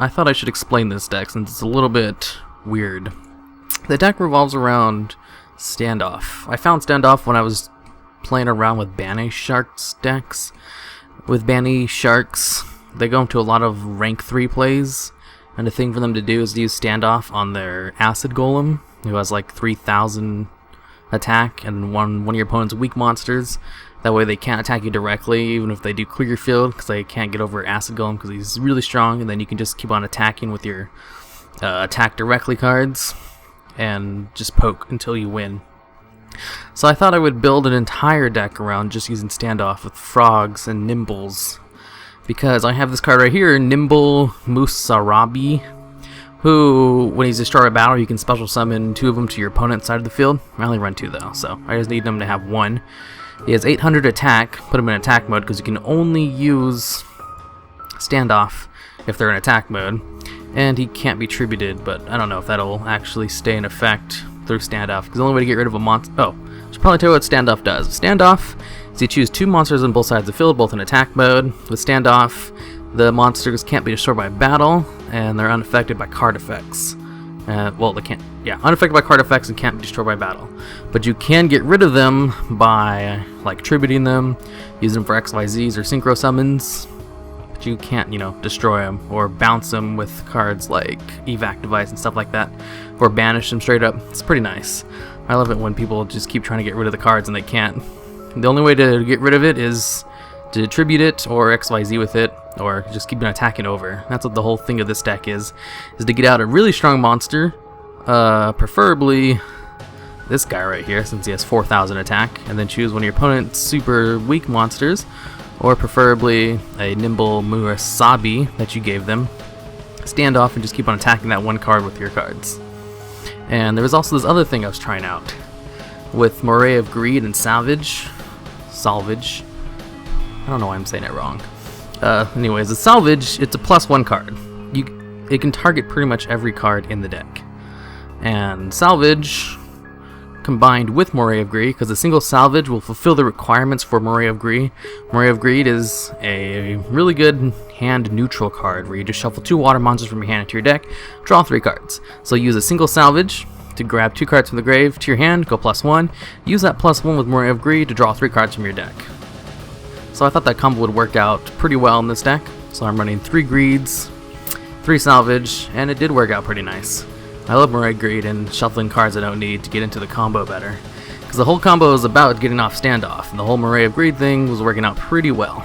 I thought I should explain this deck since it's a little bit weird. The deck revolves around Standoff. I found Standoff when I was playing around with Banish Sharks decks. With Banish Sharks, they go into a lot of rank 3 plays, and the thing for them to do is to use Standoff on their Acid Golem, who has like 3,000 attack, and one of your opponent's weak monsters. That way they can't attack you directly, even if they do clear your field, because they can't get over Acid Golem because he's really strong, and then you can just keep on attacking with your attack directly cards, and just poke until you win. So I thought I would build an entire deck around just using Standoff with Frogs and Nimbles, because I have this card right here, Nimble Musarabi, who, when he's destroyed by battle, you can special summon 2 of them to your opponent's side of the field. I only run 2 though, so I just need them to have 1. He has 800 attack, put him in attack mode because you can only use Standoff if they're in attack mode, and he can't be tributed, but I don't know if that'll actually stay in effect through Standoff, because the only way to get rid of a monster... Oh, I should probably tell you what Standoff does. Standoff is you choose 2 monsters on both sides of the field, both in attack mode. With Standoff, the monsters can't be destroyed by battle, and they're unaffected by card effects. Well, they can't... Yeah, unaffected by card effects and can't be destroyed by battle. But you can get rid of them by, like, tributing them, using them for XYZs or synchro summons. But you can't, destroy them or bounce them with cards like Evac Device and stuff like that, or banish them straight up. It's pretty nice. I love it when people just keep trying to get rid of the cards and they can't. The only way to get rid of it is to tribute it or XYZ with it, or just keep on attacking over. That's what the whole thing of this deck is to get out a really strong monster, preferably this guy right here, since he has 4,000 attack, and then choose one of your opponent's super weak monsters, or preferably a Nimble Murasabi that you gave them. Stand off and just keep on attacking that one card with your cards. And there was also this other thing I was trying out with Moray of Greed and Salvage. I don't know why I'm saying it wrong. Anyways, the Salvage, it's a +1 card. It can target pretty much every card in the deck. And Salvage, combined with Moray of Greed, because a single Salvage will fulfill the requirements for Moray of Greed. Moray of Greed is a really good hand neutral card, where you just shuffle 2 water monsters from your hand into your deck, draw 3 cards. So use a single Salvage to grab 2 cards from the grave to your hand, go +1, use that +1 with Moray of Greed to draw 3 cards from your deck. So I thought that combo would work out pretty well in this deck. So I'm running 3 Greeds, 3 Salvage, and it did work out pretty nice. I love Moray Greed and shuffling cards I don't need to get into the combo better, because the whole combo is about getting off Standoff, and the whole Moray of Greed thing was working out pretty well.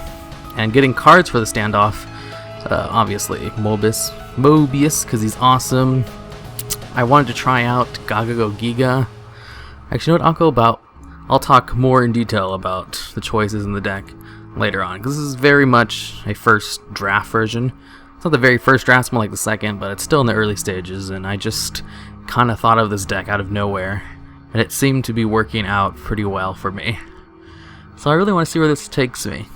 And getting cards for the Standoff, obviously Mobius, because he's awesome. I wanted to try out Gagago Giga. Actually, you know what, I'll talk more in detail about the choices in the deck later on, because this is very much a first draft version. It's not the very first draft, it's more like the second, but it's still in the early stages, and I just kind of thought of this deck out of nowhere, and it seemed to be working out pretty well for me. So I really want to see where this takes me.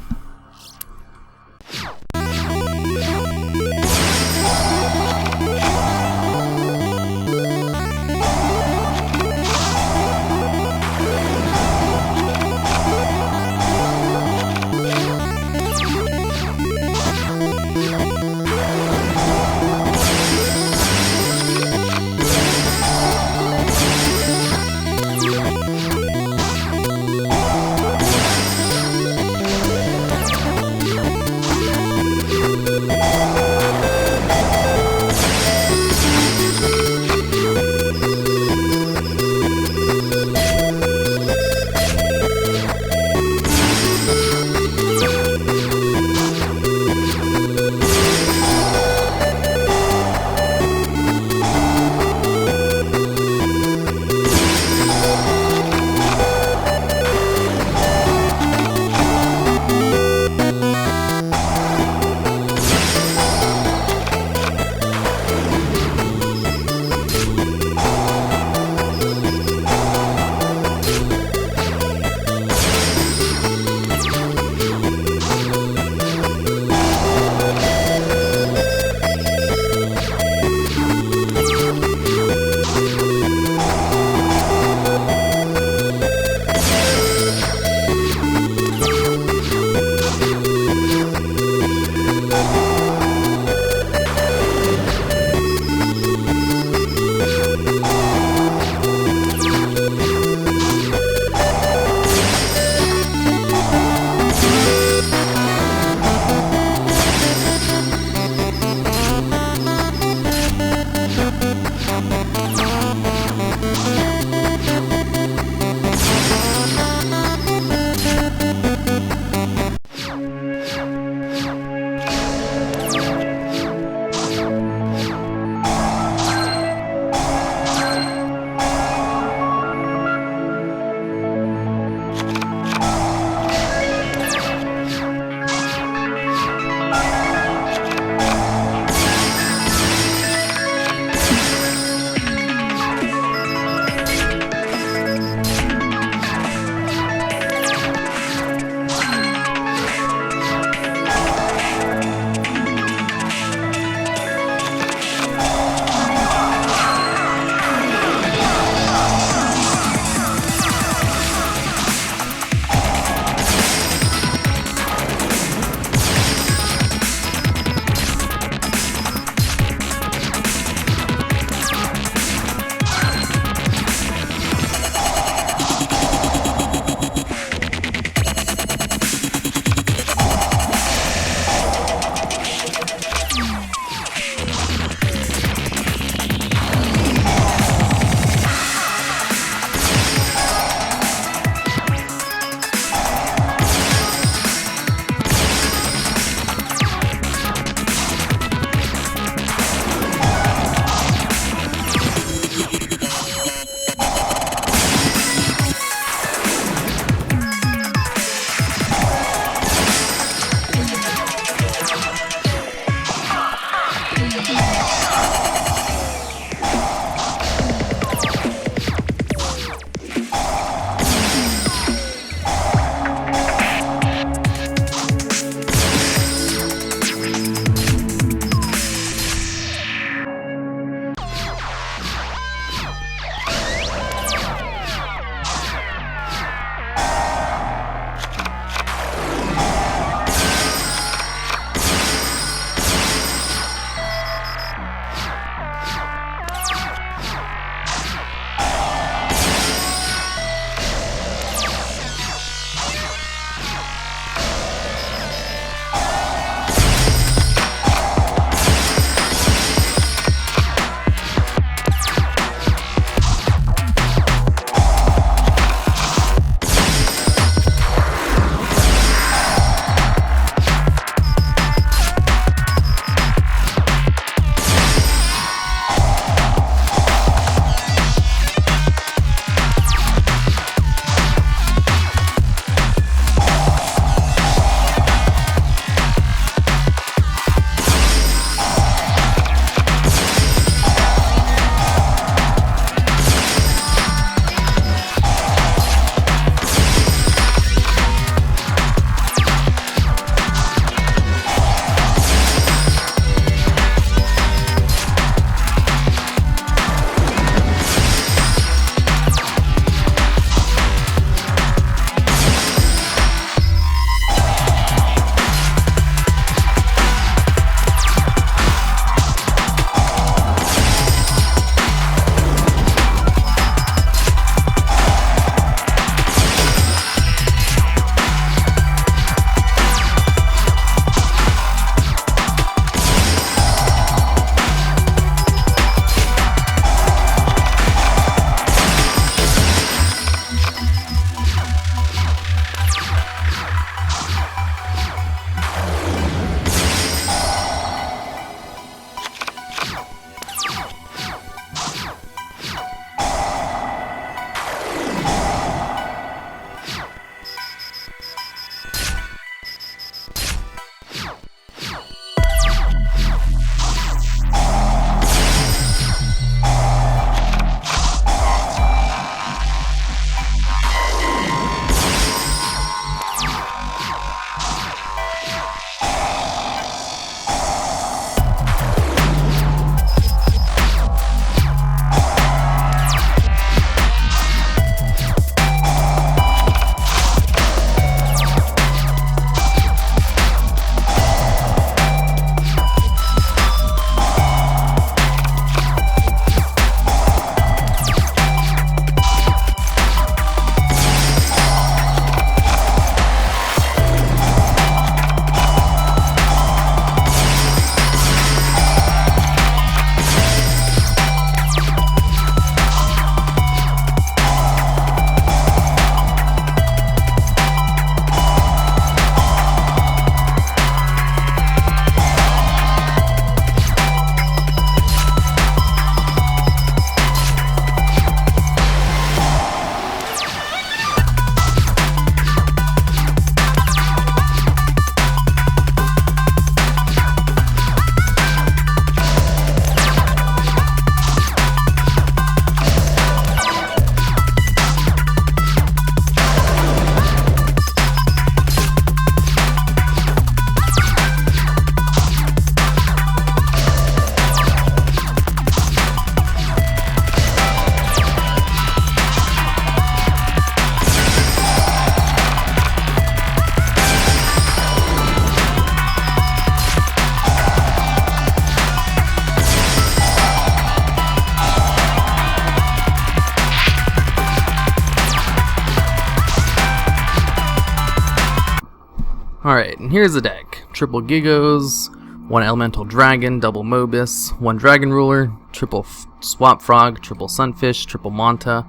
Alright, and here's the deck. Triple Gigos, 1 Elemental Dragon, double Mobus, 1 Dragon Ruler, triple Swap Frog, triple Sunfish, triple Manta,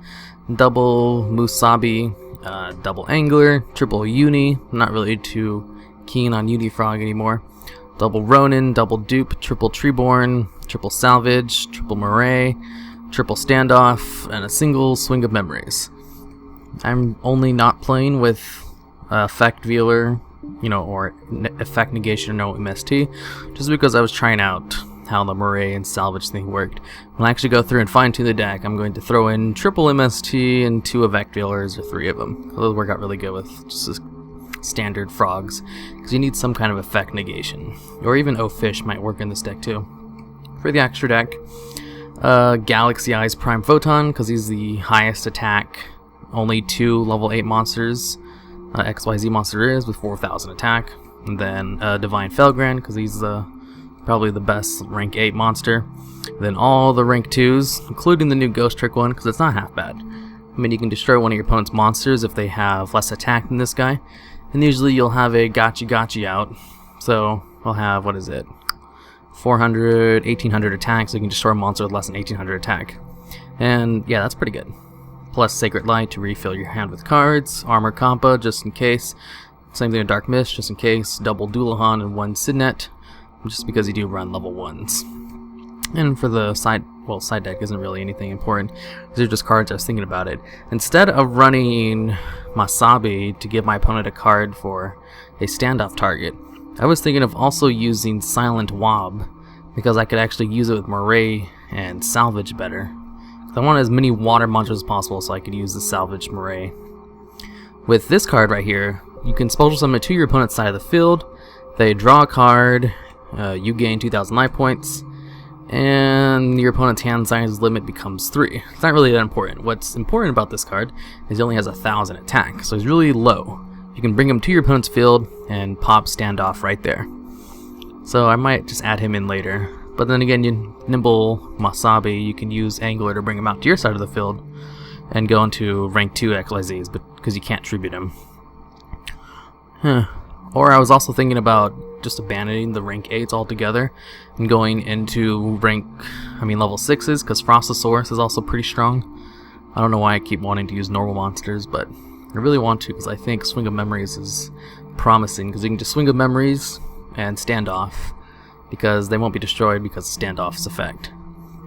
double Musabi, double Angler, triple Uni, not really too keen on Uni Frog anymore, double Ronin, double Dupe, triple Treeborn, triple Salvage, triple Murray, triple Standoff, and a single Swing of Memories. I'm only not playing with Effect Veiler, or Effect Negation or no MST, just because I was trying out how the Murray and Salvage thing worked. When I actually go through and fine tune the deck, I'm going to throw in triple MST and 2 Effect Veilers, or 3 of them. Those work out really good with just standard frogs, because you need some kind of effect negation. Or even O-Fish might work in this deck too. For the extra deck, Galaxy Eyes Prime Photon, because he's the highest attack, only 2 level 8 monsters. XYZ monster is with 4,000 attack. And then Divine Felgrand, because he's probably the best rank 8 monster. Then all the rank 2s, including the new Ghost Trick one, because it's not half bad. I mean, you can destroy one of your opponent's monsters if they have less attack than this guy. And usually you'll have a Gotchi out. So we'll have, 400, 1800 attack, so you can destroy a monster with less than 1800 attack. And yeah, that's pretty good. Plus Sacred Light to refill your hand with cards, Armor Compa just in case, same thing with Dark Mist just in case, double Dualahan and 1 Sidnet, just because you do run level 1s. And for the side deck isn't really anything important, these are just cards I was thinking about it. Instead of running Masabi to give my opponent a card for a standoff target, I was thinking of also using Silent Wob, because I could actually use it with Murray and Salvage better. I want as many water monsters as possible, so I could use the Salvage Murray. With this card right here, you can special summon it to your opponent's side of the field. They draw a card, you gain 2,000 life points, and your opponent's hand size limit becomes 3. It's not really that important. What's important about this card is he only has 1,000 attack, so he's really low. You can bring him to your opponent's field and pop Standoff right there. So I might just add him in later. But then again, you nimble Masabi, you can use Angler to bring him out to your side of the field and go into rank 2 XYZs, but because you can't tribute him. Or I was also thinking about just abandoning the rank 8s altogether and going into level 6s, because Frostosaurus is also pretty strong. I don't know why I keep wanting to use normal monsters, but I really want to, because I think Swing of Memories is promising, because you can just Swing of Memories and Standoff, because they won't be destroyed because of Standoff's effect.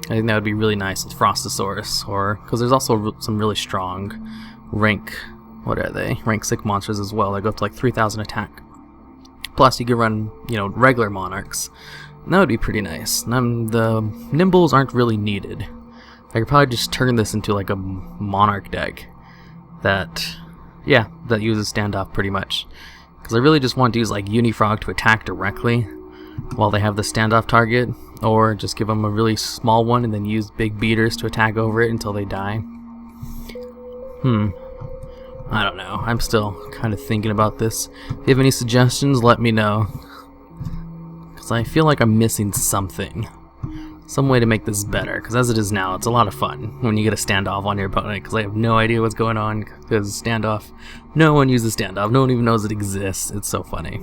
I think that would be really nice with Frostosaurus, or because there's also some really strong rank 6 monsters as well. They go up to like 3,000 attack. Plus you can run, regular monarchs. And that would be pretty nice. And the nimbles aren't really needed. I could probably just turn this into like a monarch deck that uses Standoff pretty much. Because I really just want to use like Unifrog to attack directly while they have the standoff target, or just give them a really small one and then use big beaters to attack over it until they die. I don't know. I'm still kind of thinking about this. If you have any suggestions, let me know. Because I feel like I'm missing something. Some way to make this better. Because as it is now, it's a lot of fun when you get a standoff on your opponent. Because I have no idea what's going on. Because standoff, no one uses standoff. No one even knows it exists. It's so funny.